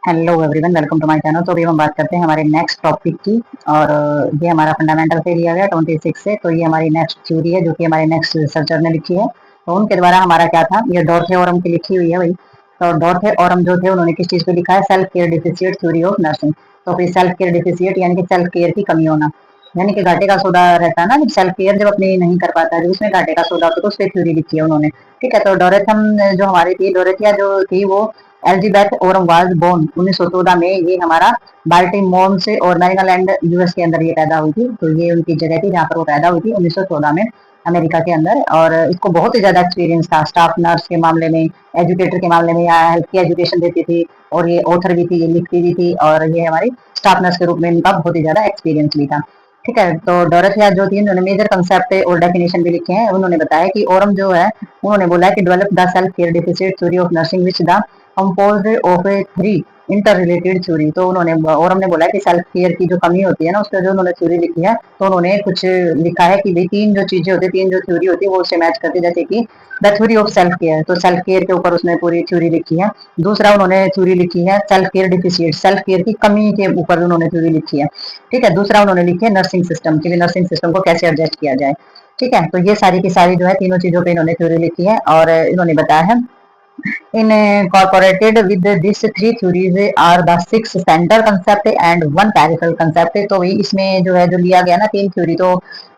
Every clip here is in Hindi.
Hello everyone, welcome to my channel. तो अभी हम बात करते हैं हमारे नेक्स्ट टॉपिक की। और ये हमारा फंडामेंटल से लिया गया 26 से। तो ये हमारी नेक्स्ट थ्योरी है जो कि हमारे नेक्स्ट रिसर्चर ने लिखी है। तो उनके द्वारा हमारा क्या था, ये डॉर्थे ओरम की लिखी हुई है भाई। तो डॉर्थे ओरम जो थे उन्होंने किस चीज पे लिखा है, self care deficit theory of nursing. तो फिर सेल्फ केयर डिफिशिएट यानी कि सेल्फ केयर की कमी होना, यानी कि घाटे का सौदा रहता है ना, सेल्फ केयर जब अपनी नहीं कर पाता है, जो उसमें घाटे का सौदा होता है, तो उस पर थ्योरी लिखी है उन्होंने। ठीक है। तो डोरेथम जो हमारी थी, डोरेथिया जो थी वो एल्जिबेथ ओरम वाज बोर्न 1914 में। ये हमारा बाल्टीमोर से और मैरीलैंड यूएस के अंदर ये पैदा हुई थी। तो ये उनकी जगह थी जहाँ पर वो पैदा हुई थी 1914 में, अमेरिका के अंदर। और इसको बहुत ही ज्यादा एक्सपीरियंस था स्टाफ नर्स के मामले में, एजुकेटर के मामले में, या हेल्थ की एजुकेशन देती थी। और ये ऑथर भी थी, ये लिखती भी थी, और ये हमारी स्टाफ नर्स के रूप में इनका बहुत ही ज्यादा एक्सपीरियंस भी था। ठीक है। तो डोरेथिया जो थी उन्होंने मेजर कंसेप्ट और डेफिनेशन भी लिखे हैं। उन्होंने बताया कि ओरम जो है, उन्होंने बोला है कि develop the self care deficit theory of nursing which the composed of A three inter related theory. तो उन्होंने और हमने बोला है कि सेल्फ केयर की जो कमी होती है ना, उसका जो उन्होंने थ्योरी लिखी है, तो उन्होंने कुछ लिखा है कि भाई तीन जो चीजें होती है, तीन जो थ्योरी होती है वो उससे मैच करती है। जैसे कि the theory of self care, तो सेल्फ केयर के ऊपर उसने पूरी थ्योरी लिखी है। दूसरा उन्होंने थ्योरी लिखी है self care deficit, self care की कमी के ऊपर उन्होंने थ्योरी लिखी है। ठीक है। दूसरा उन्होंने लिखी है नर्सिंग सिस्टम की, नर्सिंग सिस्टम को कैसे एडजस्ट किया जाए। ठीक है। तो ये सारी की सारी जो है तीनों चीजों पे इन्होंने थ्योरी लिखी है। और इन्होंने बताया है incorporated with these three theories are the six central concept and one peripheral concept। तो वही इसमें जो है जो लिया गया ना तीन थ्योरी, तो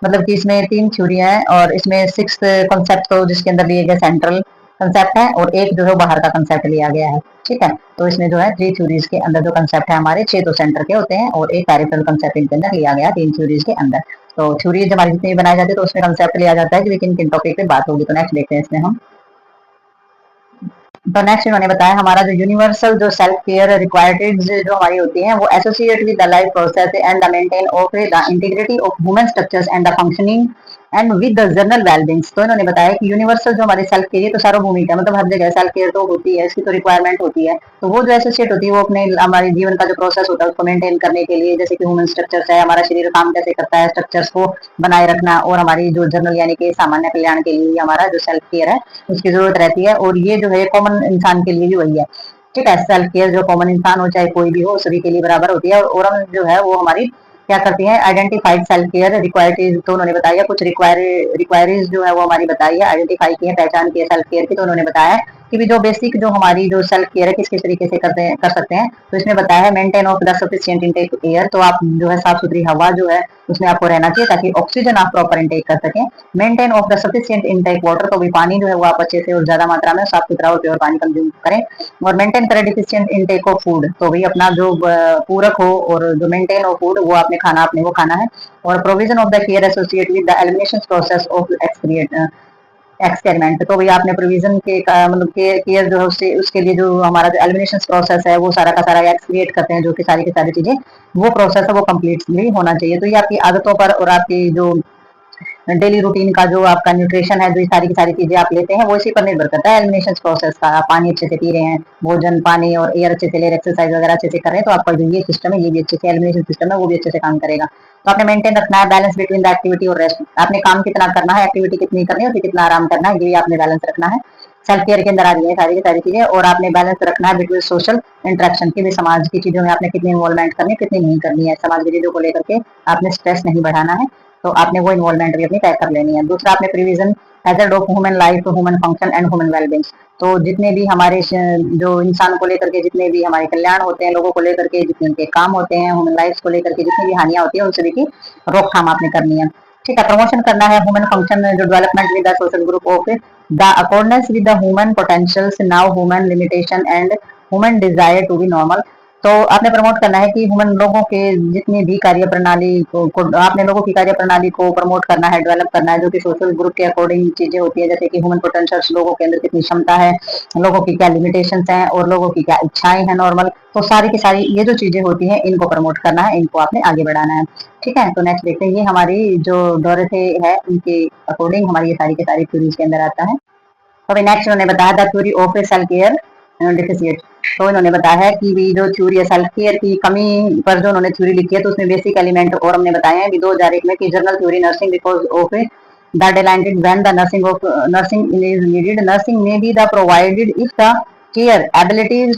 मतलब कि इसमें तीन थ्योरी है और इसमें सिक्स कंसेप्ट तो जिसके अंदर लिए गए सेंट्रल कंसेप्ट है, और एक जो है बाहर का कंसेप्ट लिया गया है। ठीक है। तो इसमें जो है थ्री थ्योरीज के अंदर जो कंसेप्ट है हमारे, छह तो सेंटर के होते हैं और एक पेरिफेरल कंसेप्ट इनके अंदर लिया गया तीन थ्योरीज के अंदर। तो थ्योरी हमारी जितनी बनाई जाती है तो उसमें कंसेप्ट लिया जाता है कि किन किन टॉपिक पे बात होगी। तो नेक्स्ट देखते हैं इसमें हम। तो नेक्स्ट इन्होंने बताया हमारा जो यूनिवर्सल जो सेल्फ केयर रिक्वायर्ड जो हमारी होती है वो associate with the life process and the maintain of the integrity of human structures and the functioning and with the general wellbeings. तो इन्होंने बताया कि यूनिवर्सल जो हमारी सेल्फ केयर तो सार्वभौमिक है, मतलब हर जगह सेल्फ केयर तो होती है, इसकी तो रिक्वायरमेंट होती है। तो वो जो एसोसिएट होती है वो अपने हमारे जीवन का जो प्रोसेस होता है उसको मेंटेन करने के लिए, जैसे कि ह्यूमन स्ट्रक्चर्स है, हमारा शरीर काम कैसे करता है, स्ट्रक्चर्स को बनाए रखना, और हमारी जो जनरल यानी कि सामान्य कल्याण के लिए हमारा जो सेल्फ केयर है उसकी जरूरत रहती है। और ये जो है कॉमन इंसान के लिए भी वही है। ठीक है। सेल्फ केयर जो कॉमन इंसान हो चाहे कोई भी हो, सभी के लिए बराबर होती है। और हम जो है वो हमारी क्या करती है, आइडेंटिफाइड सेल्फ केयर रिक्वायरिटीज। तो उन्होंने बताया कुछ रिक्वायरीज जो है वो हमारी बताई है, आइडेंटिफाई की है, पहचान की है सेल्फ केयर की। तो उन्होंने बताया कि भी जो बेसिक जो हमारी जो सेल्फ केयर है किस किस तरीके से करते हैं कर सकते हैं। तो इसमें बताया है maintain of the sufficient intake air. तो आप जो है साफ सुथरी हवा जो है उसमें आपको रहना चाहिए ताकि ऑक्सीजन आप प्रॉपर इनटेक कर सकें। Maintain of the sufficient intake water, तो भी पानी जो है वो आप अच्छे से और ज्यादा मात्रा में साफ सुथरा और प्योर पानी कंज्यूम करें। और मेंटेन करें डिफिशिएंट इनटेक ऑफ फूड, तो भाई अपना जो पूरक हो और जो मेंटेन हो फूड वो आपने खाना अपने वो खाना है। और provision of the care associate with the elimination process of experiment. तो भाई आपने प्रोविजन के मतलब केयर जो है उससे उसके लिए जो हमारा जो एलिमिनेशन प्रोसेस है वो सारा का सारा एक्सक्रिएट करते हैं, जो कि सारी की सारी चीजें वो प्रोसेस है वो कम्प्लीटली होना चाहिए। तो ये आपकी आदतों पर और आपकी जो डेली रूटीन का जो आपका न्यूट्रिशन है, जो ये सारी की सारी चीजें आप लेते हैं वो इसी पर निर्भर करता है एलिमिनेशन प्रोसेस का। आप पानी अच्छे से पी रहे हैं, भोजन पानी और एयर अच्छे से ले रहे, एक्सरसाइज वगैरह अच्छे से कर रहे हैं, तो आपका जो ये सिस्टम है ये भी अच्छे से एलिमिनेशन सिस्टम है वो भी अच्छे से काम करेगा। तो आपने मेंटेन रखना है बैलेंस बिटवीन द एक्टिविटी और रेस्ट। आपने काम कितना करना है, एक्टिविटी कितनी करनी है और कितना आराम करना है, ये आपने बैलेंस रखना है। सेल्फ केयर के अंदर आ रही है सारी की सारी चीजें। और आपने बैलेंस रखना है बिटवीन सोशल इंटरेक्शन की भी, समाज की चीजों में आपने कितनी इन्वॉल्वमेंट करनी है कितनी नहीं करनी है, समाज की चीजों को लेकर के आपने स्ट्रेस नहीं बढ़ाना है, तो आपने वो इन्वॉल्वमेंट भी अपनी तय कर लेनी है। दूसरा आपने provision hazard of human life, human function and human wellbeing. तो जितने भी हमारे जो इंसान को लेकर के जितने भी हमारे कल्याण होते हैं, लोगों को लेकर के जितने उनके काम होते हैं, ह्यूमन लाइफ को लेकर के जितनी भी हानियां होती है उन सभी की रोकथाम आपने करनी है। ठीक है। प्रमोशन करना है ह्यूमन फंक्शन जो development with the social group of the accordance with the human potentials now human limitation and human desire to be normal. तो आपने प्रमोट करना है कि ह्यूमन लोगों के जितनी भी कार्य प्रणाली को आपने लोगों की कार्य प्रणाली को प्रमोट करना है, डेवलप करना है, जो कि सोशल ग्रुप के अकॉर्डिंग चीजें होती है, जैसे कि ह्यूमन पोटेंशियल्स लोगों के अंदर कितनी क्षमता है, लोगों की क्या लिमिटेशंस हैं और लोगों की क्या इच्छाएं हैं नॉर्मल। तो सारी की सारी ये जो चीजें होती हैं इनको प्रमोट करना है, इनको आपने आगे बढ़ाना है। ठीक है। तो नेक्स्ट देखते हैं, ये हमारी जो डोरेथे है उनके अकॉर्डिंग हमारी ये सारी की सारी थ्योरीज के अंदर आता है। तो नेक्स्ट उन्होंने बताया the theory of self care deficit. तो इन्होंने बताया है कि भी जो थ्योरी है सेल्फ केयर की कमी पर जो उन्होंने थ्योरी लिखी है तो उसमें बेसिक एलिमेंट और हमने बताया है 2001 में कि general theory nursing because of the delighted when the nursing is needed, nursing may be the provided if the care abilities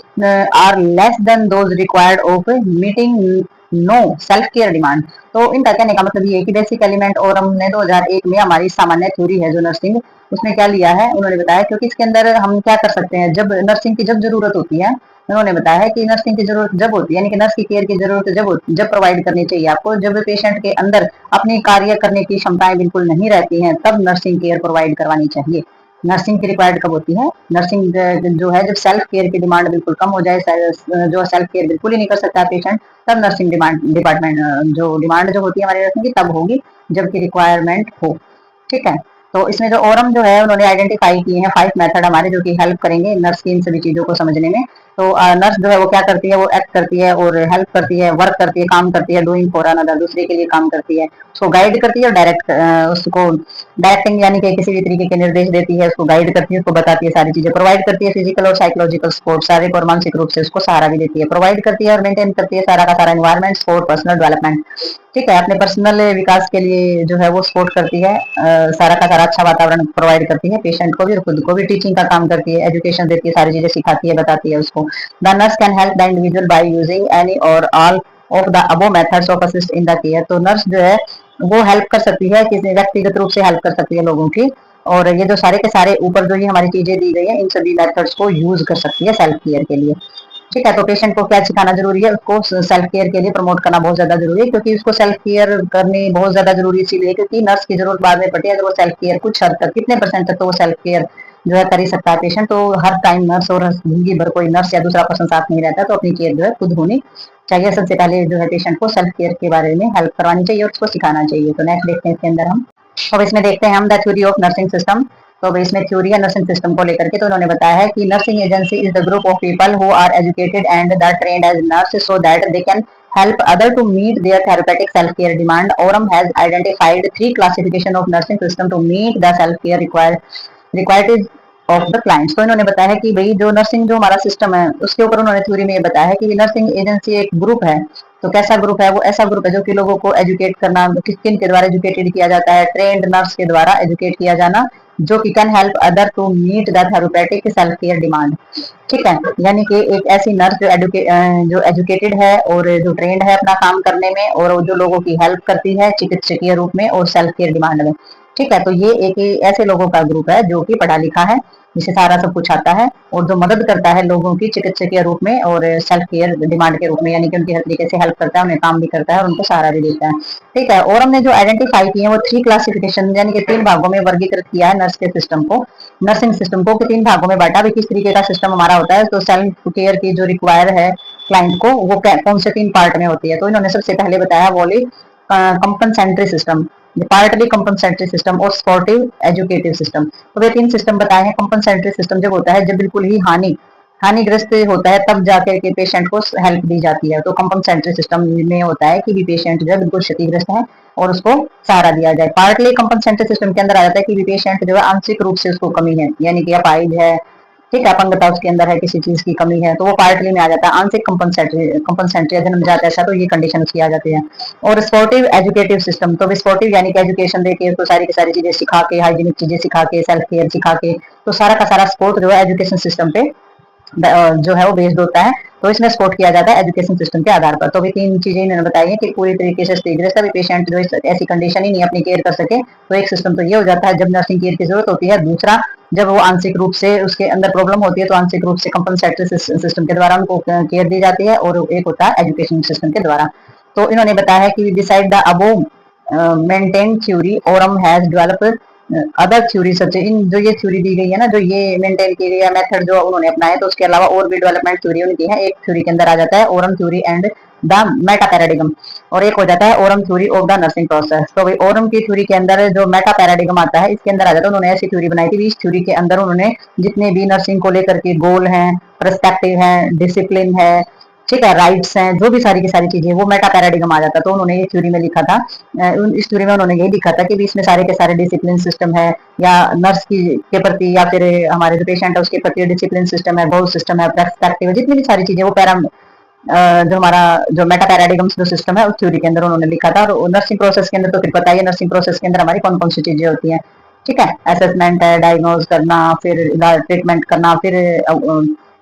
are less than those required of meeting no self care demand. तो इनका कहने का मतलब ये है कि बेसिक एलिमेंट और हमने 2001 में हमारी सामान्य थ्योरी है जो नर्सिंग, उसमें क्या लिया है उन्होंने बताया, क्योंकि इसके अंदर हम क्या कर सकते हैं जब नर्सिंग की जब जरूरत होती है, उन्होंने बताया है कि नर्सिंग की जरूरत जब होती है, यानी कि नर्स की केयर की जरूरत जब प्रोवाइड करनी चाहिए आपको, जब पेशेंट के अंदर अपनी कार्य करने की क्षमताएं बिल्कुल नहीं रहती हैं, तब नर्सिंग केयर प्रोवाइड करवानी चाहिए। नर्सिंग की रिक्वायर्ड कब होती है? नर्सिंग जो है जब सेल्फ केयर की डिमांड बिल्कुल कम हो जाए, जो सेल्फ केयर बिल्कुल ही नहीं कर सकता पेशेंट, तब नर्सिंग डिपार्टमेंट जो डिमांड जो होती है हमारी नर्सिंग की तब होगी जबकि रिक्वायरमेंट हो। ठीक है, तो इसमें जो ओरम जो है उन्होंने आइडेंटिफाई किए हैं 5 मेथड हमारे, जो कि हेल्प करेंगे नर्स की इन सभी चीजों को समझने में। तो नर्स जो है वो क्या करती है, वो एक्ट करती है और हेल्प करती है, वर्क करती है, काम करती है, डूइंग फॉर अनदर, दूसरे के लिए काम करती है, उसको गाइड करती है और डायरेक्ट उसको डायरेक्टिंग यानी कि किसी भी तरीके के निर्देश देती है, उसको गाइड करती है, उसको बताती है, सारी चीजें प्रोवाइड करती है, फिजिकल और साइकोलॉजिकल सपोर्ट, शारीरिक और मानसिक रूप से उसको सहारा भी देती है, प्रोवाइड करती है और मेंटेन करती है सारा का सारा एनवायरमेंट फॉर पर्सनल डेवलपमेंट। ठीक है, अपने पर्सनल विकास के लिए जो है वो सपोर्ट करती है, सारा का सारा अच्छा वातावरण प्रोवाइड करती है पेशेंट को भी और खुद को भी, टीचिंग का काम करती है, एजुकेशन देती है, सारी चीजें सिखाती है, बताती है उसको। The nurse can help the individual by using any or all of the above methods of assist in the care. तो नर्स जो है वो हेल्प कर सकती है, किसी व्यक्तिगत रूप से हेल्प कर सकती है लोगों की, और ये जो सारे के सारे ऊपर जो ये हमारी चीजें दी गई है इन सभी मेथड्स को यूज कर सकती है सेल्फ केयर के लिए। ठीक है, तो पेशेंट को क्या सिखाना जरूरी है, उसको सेल्फ केयर के लिए प्रमोट करना बहुत ज्यादा जरूरी है, क्योंकि उसको सेल्फ केयर करनी बहुत ज्यादा जरूरी इसीलिए क्योंकि नर्स की जरूरत बाद में पड़ती है, अगर वो सेल्फ केयर कुछ हद तक कितने परसेंट तक तो वो सेल्फ केयर जो है कर ही सकता है पेशेंट। तो हर टाइम नर्स और जिंदगी भर कोई नर्स या दूसरा पर्सन साथ नहीं रहता, तो अपनी केयर जो है खुद होनी चाहिए। सबसे पहले जो है पेशेंट को सेल्फ केयर के बारे में हेल्प करवानी चाहिए और उसको सिखाना चाहिए। तो नेक्स्ट देखते हैं इसके अंदर हम, अब इसमें देखते हैं हम the theory of nursing system. तो इसमें थ्योरी है नर्सिंग सिस्टम को लेकर के, तो उन्होंने बताया है कि nursing agency is the group of people who are educated and the trained as nurse so that they can help other to meet their therapeutic self-care demand. Oram has identified 3 classification of nursing system to meet the self-care required of the clients. तो इन्होंने बताया है कि भाई जो नर्सिंग जो हमारा सिस्टम है उसके ऊपर उन्होंने थ्योरी में ये बताया है कि नर्सिंग एजेंसी एक ग्रुप है। तो कैसा ग्रुप है? वो ऐसा ग्रुप है जो कि लोगों को एजुकेट करना, किन के द्वारा एजुकेटेड किया जाता है, ट्रेंड नर्स के द्वारा एजुकेट किया जाना, जो कि can help other to meet the therapeutic self care demand. ठीक है, यानी कि एक ऐसी नर्स जो एजुकेटेड है और जो ट्रेंड है अपना काम करने में, और जो लोगों की हेल्प करती है चिकित्सकीय रूप में और सेल्फ केयर डिमांड में। ठीक है, तो ये एक ऐसे लोगों का ग्रुप है जो कि पढ़ा लिखा है, जिसे सारा सब कुछ आता है और जो मदद करता है लोगों की चिकित्सकीय रूप में और सेल्फ केयर डिमांड के रूप में, यानी कि उनकी हर तरीके से हेल्प करता है, उन्हें काम भी करता है और उनको सहारा भी देता है। ठीक है, और हमने जो आइडेंटिफाई किए वो 3 क्लासिफिकेशन यानी कि 3 भागों में वर्गीकृत किया है नर्स के सिस्टम को, नर्सिंग सिस्टम को 3 भागों में बांटा। किस तरीके का सिस्टम हमारा होता है, तो सेल्फ केयर की जो रिक्वायर है क्लाइंट को वो कौन से 3 पार्ट में होती है। तो इन्होंने सबसे पहले बताया वॉली कंपनसेंट्री सिस्टम, पार्टली कंपनसेंट्री सिस्टम और सपोर्टिव एजुकेटिव सिस्टम। तो वे 3 सिस्टम बताए हैं। कंपनसेंट्री सिस्टम जब होता है जब बिल्कुल ही हानिग्रस्त होता है तब जाकर के पेशेंट को हेल्प दी जाती है। तो कंपनसेंट्री सिस्टम में होता है कि भी पेशेंट जो है बिल्कुल क्षतिग्रस्त है और उसको सहारा दिया जाए। पार्टली कंपनसेंट्री सिस्टम के अंदर आ जाता है कि भी पेशेंट जो है आंशिक रूप से उसको कमी है, यानी कि अपाहिज है, ठीक है, अपंगता उसके अंदर है, किसी चीज की कमी है, तो वो पार्टली में आ जाता है। आंशिक कंपनसेंट्री जन्म जाता है ऐसा, तो ये कंडीशन उसकी आ जाती है। और स्पोर्टिव एजुकेटिव सिस्टम, तो स्पोर्टिव यानी कि एजुकेशन देके उसको सारी की सारी चीजें सिखा के, हाइजीनिक चीजें सिखा के, सेल्फ केयर सिखा के, तो सारा का सारा सपोर्ट जो है एजुकेशन सिस्टम पे जो है वो बेस्ड होता है। तो इसमें सपोर्ट किया जाता है एजुकेशन सिस्टम के आधार पर। तो भी 3 चीजें इन्होंने बताई है कि पूरी तरीके से क्षतिग्रस्त है पेशेंट जो ऐसी कंडीशन ही नहीं अपनी केयर कर सके, तो एक सिस्टम तो ये हो जाता है जब नर्सिंग केयर की जरूरत होती है। दूसरा, जब वो आंशिक रूप से उसके अंदर प्रॉब्लम होती है तो आंशिक रूप से कंपनसेटरी सिस्टम के द्वारा उनको केयर दी जाती है, और एक होता है एजुकेशन सिस्टम के द्वारा। तो इन्होंने बताया है कि decide the above maintain theory Orem has develop other theory such in, जो ये थ्योरी दी गई है ना, जो ये मेंटेन की गई है मेथड जो उन्होंने अपनाया, तो उसके अलावा और भी डेवलपमेंट थ्योरी उनकी है। एक थ्योरी के अंदर आ जाता है Oram theory and the Meta paradigm, और एक हो जाता है Oram theory of the nursing process. तो भाई ओरम की थ्योरी के अंदर जो मेटा पैराडिगम आता है इसके अंदर आ जाता है, उन्होंने ऐसी थ्योरी बनाई थी। इस थ्योरी के अंदर उन्होंने जितने भी नर्सिंग को लेकर के गोल हैं, पर्सपेक्टिव है, डिसिप्लिन है, ठीक है, राइट्स हैं, जो भी सारी की सारी चीजें, वो मेटा पैराडिगम आ जाता। तो उन्होंने ये थ्योरी में लिखा था, इस थ्योरी में उन्होंने यही लिखा था कि इसमें सारे के सारे डिसिप्लिन सिस्टम है, या नर्स की के प्रति या फिर हमारे जो पेशेंट है उसके प्रति डिसिप्लिन सिस्टम है, गोल सिस्टम है, पर्सपेक्टिव है, जितनी भी सारी चीजें वो जो हमारा जो मेटा पैराडिगम जो सिस्टम है उस थ्योरी के अंदर उन्होंने लिखा था। और नर्सिंग प्रोसेस के अंदर तो फिर पता ही है नर्सिंग प्रोसेस के अंदर हमारी कौन कौन सी चीजें होती हैं। ठीक है, असेसमेंट है, डायग्नोज करना, फिर ट्रीटमेंट करना, फिर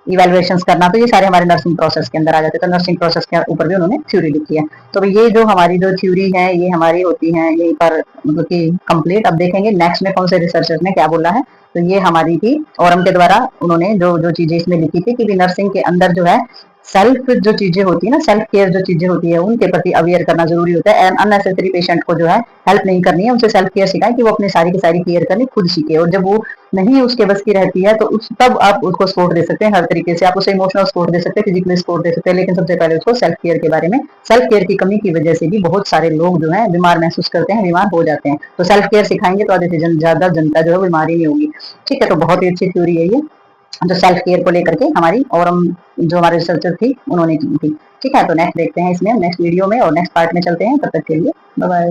इवेल्युएशन करना, तो ये सारे हमारे नर्सिंग प्रोसेस के अंदर आ जाते हैं। तो नर्सिंग प्रोसेस के ऊपर भी उन्होंने थ्योरी लिखी है। तो ये जो हमारी जो थ्योरी है ये हमारी होती है यहीं पर मतलब कि कंप्लीट। अब देखेंगे नेक्स्ट में कौन से रिसर्चर्स ने क्या बोला है। तो ये हमारी थी औरम के द्वारा उन्होंने जो जो चीजें इसमें लिखी थी कि नर्सिंग के अंदर जो है सेल्फ जो चीजें होती है ना, सेल्फ केयर जो चीजें होती है उनके प्रति अवेयर करना जरूरी होता है। अननेसेसरी पेशेंट को जो है हेल्प नहीं करनी है, उनसे सेल्फ केयर सिखाएं कि वो अपनी सारी की सारी केयर करनी खुद सीखे। और जब वो नहीं उसके बस की रहती है तो उस तब आप उसको सपोर्ट दे सकते हैं हर तरीके से। आप उसे इमोशनल सपोर्ट दे सकते हैं, फिजिकली सपोर्ट दे सकते हैं, लेकिन सबसे पहले उसको सेल्फ केयर के बारे में, सेल्फ केयर की कमी की वजह से भी बहुत सारे लोग जो है बीमार महसूस करते हैं, बीमार हो जाते हैं। तो सेल्फ केयर सिखाएंगे तो आधे से ज्यादा जनता जो है बीमार ही नहीं होगी। ठीक है, तो बहुत ही अच्छी थ्योरी है ये जो सेल्फ केयर को लेकर के हमारी और जो हमारे रिसर्चर थी उन्होंने की थी। ठीक है, तो नेक्स्ट देखते हैं इसमें नेक्स्ट वीडियो में और नेक्स्ट पार्ट में चलते हैं। तब तक के लिए बाय बाय।